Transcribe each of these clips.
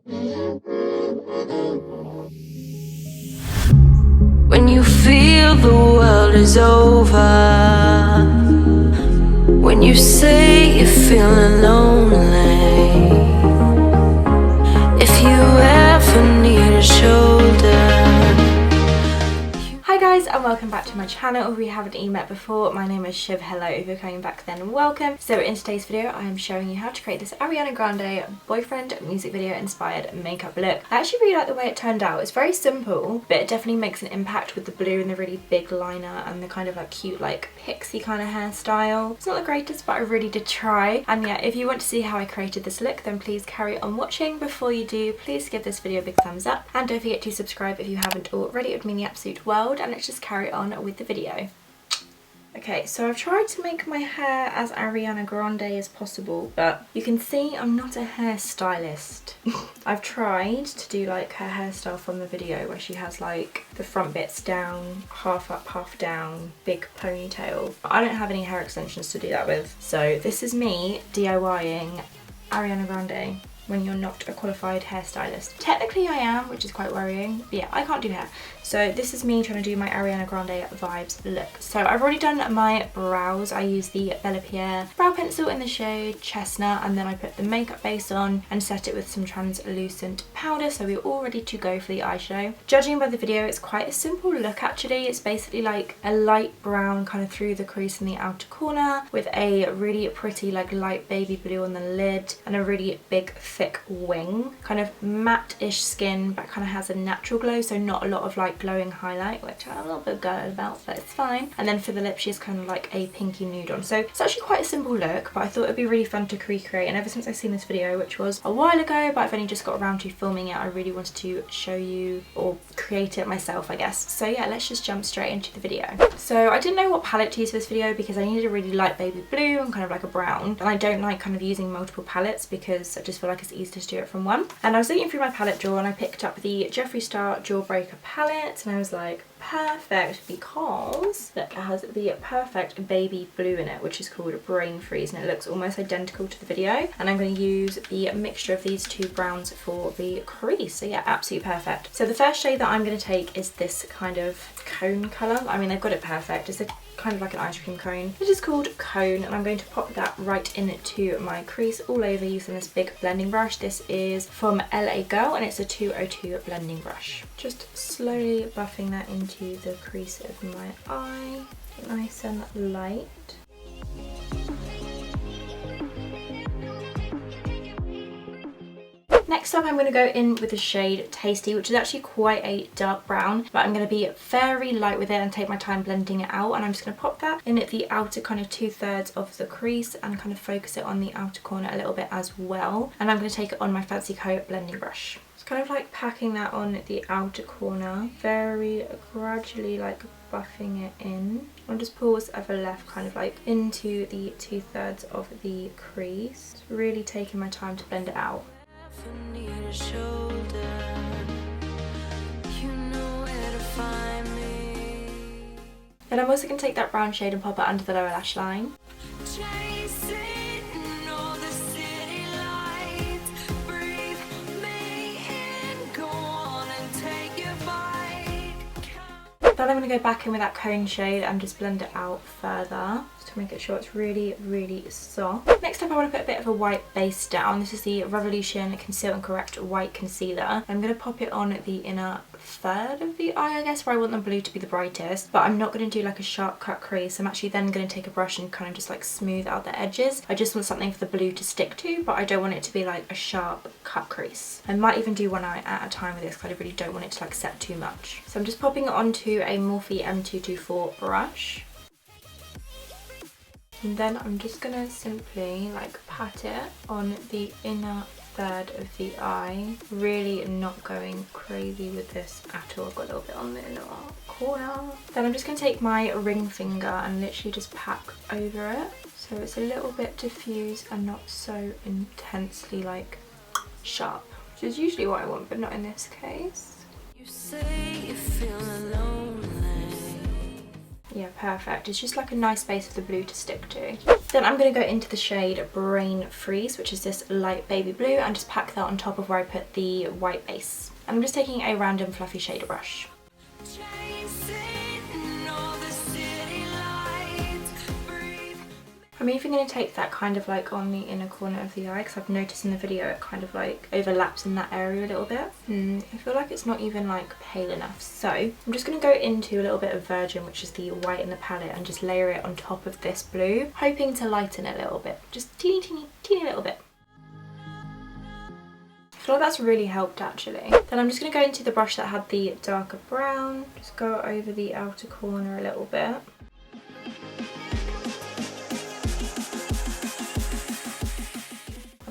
When you feel the world is over, when you say you're feeling lonely, if you ever need a shoulder. Hi guys, and welcome back to my channel. If we haven't met before, my name is Shiv. Hello, if you're coming back then welcome. So in today's video I am showing you how to create this Ariana Grande boyfriend music video inspired makeup look. I actually really like the way it turned out. It's very simple, but it definitely makes an impact with the blue and the really big liner and the kind of like cute like pixie kind of hairstyle. It's not the greatest, but I really did try. And yeah, if you want to see how I created this look, then please carry on watching. Before you do, please give this video a big thumbs up and don't forget to subscribe if you haven't already. It would mean the absolute world. And let's just carry on with the video. Okay, so I've tried to make my hair as Ariana Grande as possible, but you can see I'm not a hairstylist. I've tried to do like her hairstyle from the video where she has like the front bits down, half up, half down, big ponytail. I don't have any hair extensions to do that with. So this is me DIYing Ariana Grande when you're not a qualified hairstylist. Technically I am, which is quite worrying, but yeah, I can't do hair. So this is me trying to do my Ariana Grande vibes look. So I've already done my brows. I use the Bella Pierre brow pencil in the shade Chestnut, and then I put the makeup base on and set it with some translucent powder, so we're all ready to go for the eyeshadow. Judging by the video, it's quite a simple look actually. It's basically like a light brown kind of through the crease in the outer corner with a really pretty like light baby blue on the lid and a really big thick wing. Kind of matte-ish skin, but kind of has a natural glow, so not a lot of like glowing highlight, which I'm a little bit gutted about, but it's fine. And then for the lips, she has kind of like a pinky nude on. So it's actually quite a simple look, but I thought it'd be really fun to recreate. And ever since I've seen this video, which was a while ago, but I've only just got around to filming it, I really wanted to show you or create it myself, I guess. So yeah, let's just jump straight into the video. So I didn't know what palette to use for this video because I needed a really light baby blue and kind of like a brown. And I don't like kind of using multiple palettes because I just feel like it's easier to do it from one. And I was looking through my palette drawer and I picked up the Jeffree Star Jawbreaker palette, and I was like, perfect, because it has the perfect baby blue in it, which is called Brain Freeze, and it looks almost identical to the video. And I'm going to use the mixture of these two browns for the crease. So yeah, absolutely perfect. So the first shade that I'm going to take is this kind of cone colour. I mean, they've got it perfect. It's a kind of like an ice cream cone. It is called Cone, and I'm going to pop that right into my crease all over using this big blending brush. This is from LA Girl and it's a 202 blending brush. Just slowly buffing that into the crease of my eye, nice and light. Next up, I'm going to go in with the shade Tasty, which is actually quite a dark brown, but I'm going to be very light with it and take my time blending it out. And I'm just going to pop that in at the outer kind of 2/3 of the crease and kind of focus it on the outer corner a little bit as well. And I'm going to take it on my Fancy Coat blending brush. It's kind of like packing that on the outer corner, very gradually like buffing it in. I'll just pull this other left kind of like into the 2/3 of the crease. Really taking my time to blend it out. Then I'm also going to take that brown shade and pop it under the lower lash line. Then I'm going to go back in with that cone shade and just blend it out further, just to make it sure it's really, really soft. Next up, I want to put a bit of a white base down. This is the Revolution Conceal and Correct White Concealer. I'm going to pop it on the inner third of the eye, I guess, where I want the blue to be the brightest, but I'm not going to do like a sharp cut crease. I'm actually then going to take a brush and kind of just like smooth out the edges. I just want something for the blue to stick to, but I don't want it to be like a sharp cut crease. I might even do one eye at a time with this because I really don't want it to like set too much. So I'm just popping it onto a Morphe M224 brush. And then I'm just going to simply like pat it on the inner third of the eye. Really not going crazy with this at all. I've got a little bit on the inner corner. Then I'm just going to take my ring finger and literally just pack over it, so it's a little bit diffused and not so intensely like sharp, which is usually what I want, but not in this case. You say you feel lonely. Yeah, perfect. It's just like a nice base for the blue to stick to. Then I'm going to go into the shade Brain Freeze, which is this light baby blue, and just pack that on top of where I put the white base. And I'm just taking a random fluffy shader brush. I'm even going to take that kind of like on the inner corner of the eye, because I've noticed in the video it kind of like overlaps in that area a little bit. I feel like it's not even like pale enough. So I'm just going to go into a little bit of Virgin, which is the white in the palette, and just layer it on top of this blue, hoping to lighten it a little bit. Just teeny little bit. I feel like that's really helped actually. Then I'm just going to go into the brush that had the darker brown, just go over the outer corner a little bit.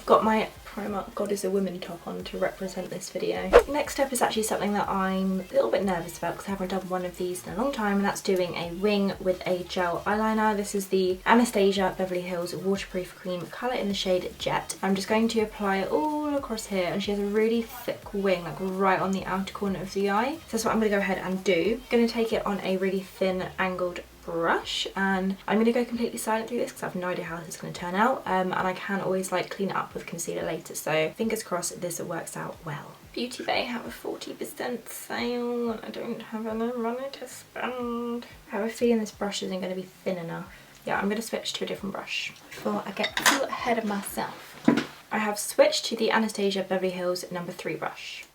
Got my Primark God is a Woman top on to represent this video. Next up is actually something that I'm a little bit nervous about because I haven't done one of these in a long time, and that's doing a wing with a gel eyeliner. This is the Anastasia Beverly Hills Waterproof Cream colour in the shade Jet. I'm just going to apply it all across here, and she has a really thick wing like right on the outer corner of the eye. So that's what I'm going to go ahead and do. I'm going to take it on a really thin angled brush, and I'm going to go completely silent through this because I have no idea how this is going to turn out, and I can always like clean it up with concealer later, so fingers crossed this works out well. Beauty Bay have a 40% sale and I don't have any money to spend. I have a feeling this brush isn't going to be thin enough. Yeah, I'm going to switch to a different brush before I get too ahead of myself. I have switched to the Anastasia Beverly Hills No. 3 brush.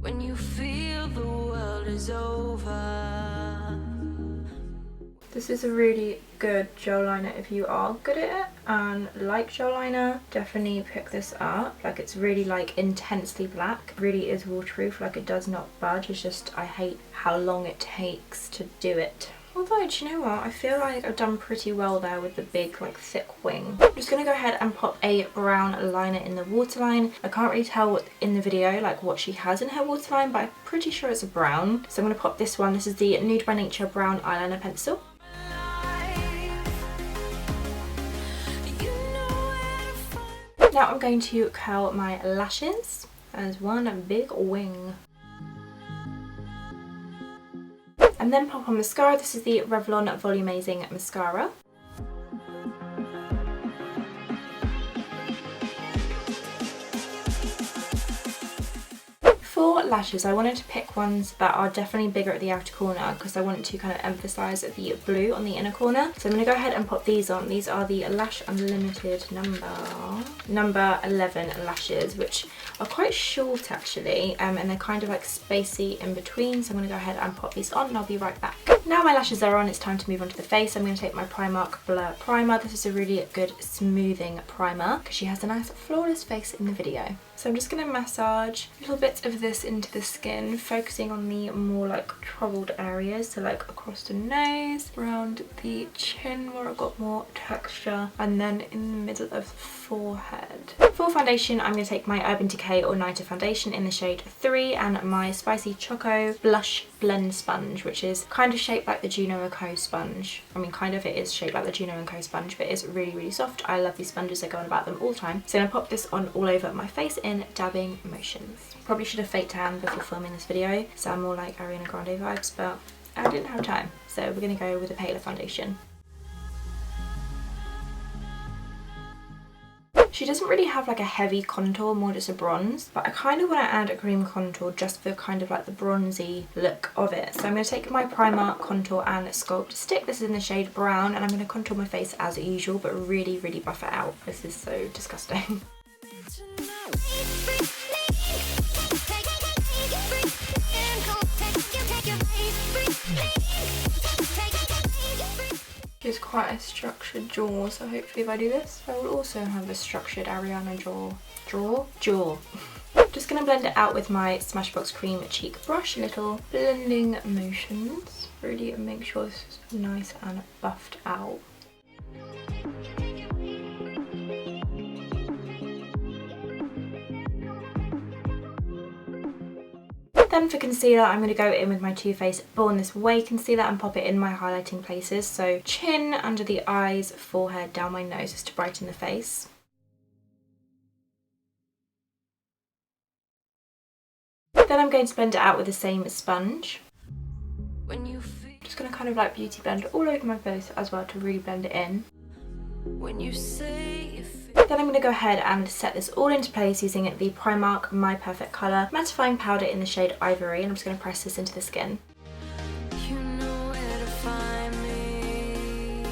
When you feel the world is over. This is a really good gel liner if you are good at it and like gel liner. Definitely pick this up. Like, it's really like intensely black. It really is waterproof, like it does not budge. It's just I hate how long it takes to do it. Although, do you know what? I feel like I've done pretty well there with the big, like, thick wing. I'm just going to go ahead and pop a brown liner in the waterline. I can't really tell in the video, like, what she has in her waterline, but I'm pretty sure it's a brown. So I'm going to pop this one. This is the Nude by Nature Brown Eyeliner Pencil. Now I'm going to curl my lashes as one big wing. And then pop on mascara. This is the Revlon Volumizing Mascara. For lashes, I wanted to pick ones that are definitely bigger at the outer corner because I wanted to kind of emphasise the blue on the inner corner. So I'm going to go ahead and pop these on. These are the Lash Unlimited number 11 lashes, which are quite short actually, and they're kind of like spacey in between. So I'm going to go ahead and pop these on and I'll be right back. Now my lashes are on, it's time to move on to the face. I'm going to take my Primark Blur Primer. This is a really good smoothing primer because she has a nice flawless face in the video. So I'm just going to massage little bits of this into the skin, focusing on the more like troubled areas, so like across the nose, around the chin where I've got more texture, and then in the middle of the forehead. For foundation, I'm going to take my Urban Decay All Nighter foundation in the shade 3 and my Spicy Choco Blush Blend Sponge, which is kind of shaped like the Juno & Co sponge. I mean, kind of, it is shaped like the Juno & Co sponge, but it's really soft. I love these sponges, I go on about them all the time. So I'm going to pop this on all over my face in dabbing motions. Probably should have faked tan before filming this video, so I'm more like Ariana Grande vibes, but I didn't have time. So we're going to go with a paler foundation. She doesn't really have like a heavy contour, more just a bronze, but I kind of want to add a cream contour just for kind of like the bronzy look of it. So I'm going to take my Primark Contour and Sculpt stick. This is in the shade brown, and I'm going to contour my face as usual, but really buff it out. This is so disgusting. It's quite a structured jaw, so hopefully if I do this, I will also have a structured Ariana jaw. Just gonna blend it out with my Smashbox Cream Cheek Brush, little blending motions. Really make sure this is nice and buffed out. Then for concealer, I'm going to go in with my Too Faced Born This Way concealer and pop it in my highlighting places. So chin, under the eyes, forehead, down my nose, just to brighten the face. Then I'm going to blend it out with the same sponge. When you feel, Just going to kind of like beauty blend all over my face as well to really blend it in. when you say you feel, Then I'm going to go ahead and set this all into place using the Primark My Perfect Colour mattifying powder in the shade Ivory, and I'm just going to press this into the skin. you know where to find me.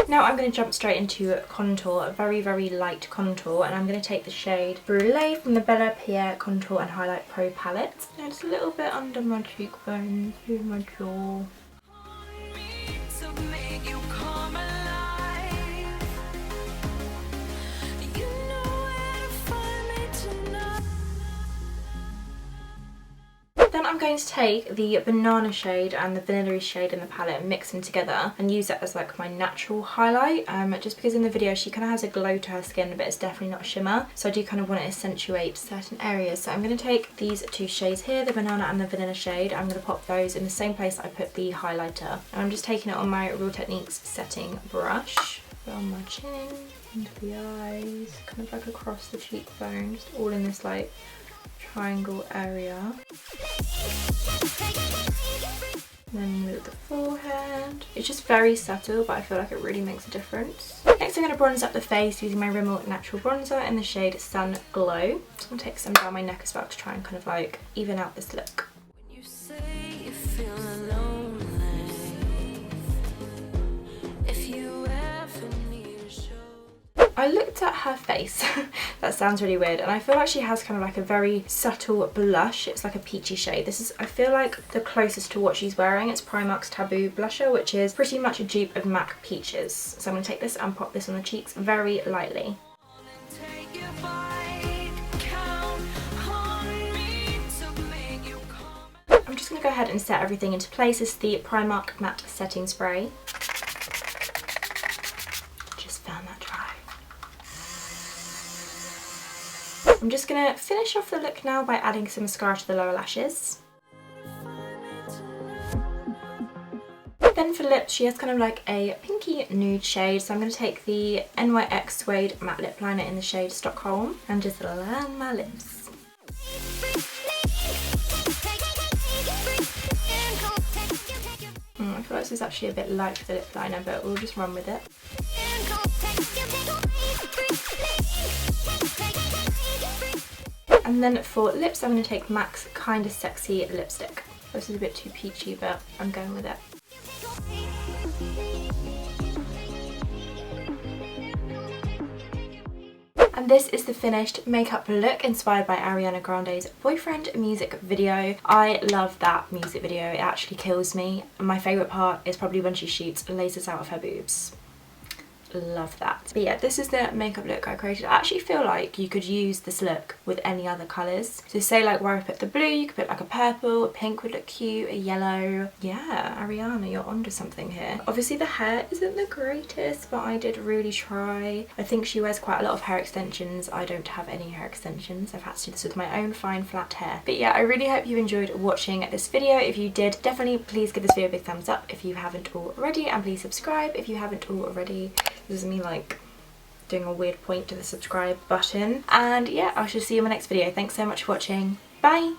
Now I'm going to jump straight into contour, a very, very light contour, and I'm going to take the shade Brûlée from the Bella Pierre Contour and Highlight Pro palette. And it's a little bit under my cheekbones, through my jaw. To make you come alive. You know where to find me tonight. Then I'm going to take the banana shade and the vanilla shade in the palette and mix them together and use that as like my natural highlight, just because in the video she kind of has a glow to her skin but it's definitely not a shimmer, so I do kind of want to accentuate certain areas. So I'm going to take these two shades here, the banana and the vanilla shade. I'm going to pop those in the same place I put the highlighter, and I'm just taking it on my Real Techniques setting brush on my chin, into the eyes, kind of like across the cheekbones, all in this like triangle area. Then with the forehead. It's just very subtle, but I feel like it really makes a difference. Next I'm going to bronze up the face using my Rimmel Natural Bronzer in the shade Sunglow. Just going to take some down my neck as well to try and kind of like even out this look. When you say you feel lonely, if you ever need a show. I looked at her face, that sounds really weird, and I feel like she has kind of like a very subtle blush. It's like a peachy shade. This is, I feel like, the closest to what she's wearing. It's Primark's Taboo blusher, which is pretty much a dupe of MAC Peaches. So I'm going to take this and pop this on the cheeks very lightly. Take your bite, count on me to make you come. I'm just going to go ahead and set everything into place. This is the Primark Matte Setting Spray. Just found that dry. I'm just going to finish off the look now by adding some mascara to the lower lashes. Then for lips, she has kind of like a pinky nude shade, so I'm going to take the NYX Suede Matte Lip Liner in the shade Stockholm and just line my lips. I feel like this is actually a bit light for the lip liner, but we'll just run with it. And then for lips, I'm going to take MAC's Kinda Sexy lipstick. This is a bit too peachy, but I'm going with it. And this is the finished makeup look inspired by Ariana Grande's Boyfriend music video. I love that music video, it actually kills me. My favourite part is probably when she shoots lasers out of her boobs. Love that. But yeah, this is the makeup look I created. I actually feel like you could use this look with any other colours. So say like where I put the blue, you could put like a purple, a pink would look cute, a yellow. Yeah, Ariana, you're onto something here. Obviously the hair isn't the greatest, but I did really try. I think she wears quite a lot of hair extensions. I don't have any hair extensions. I've had to do this with my own fine flat hair. But yeah, I really hope you enjoyed watching this video. If you did, definitely please give this video a big thumbs up if you haven't already, and please subscribe if you haven't already. This is me like doing a weird point to the subscribe button. And yeah, I shall see you in my next video. Thanks so much for watching. Bye!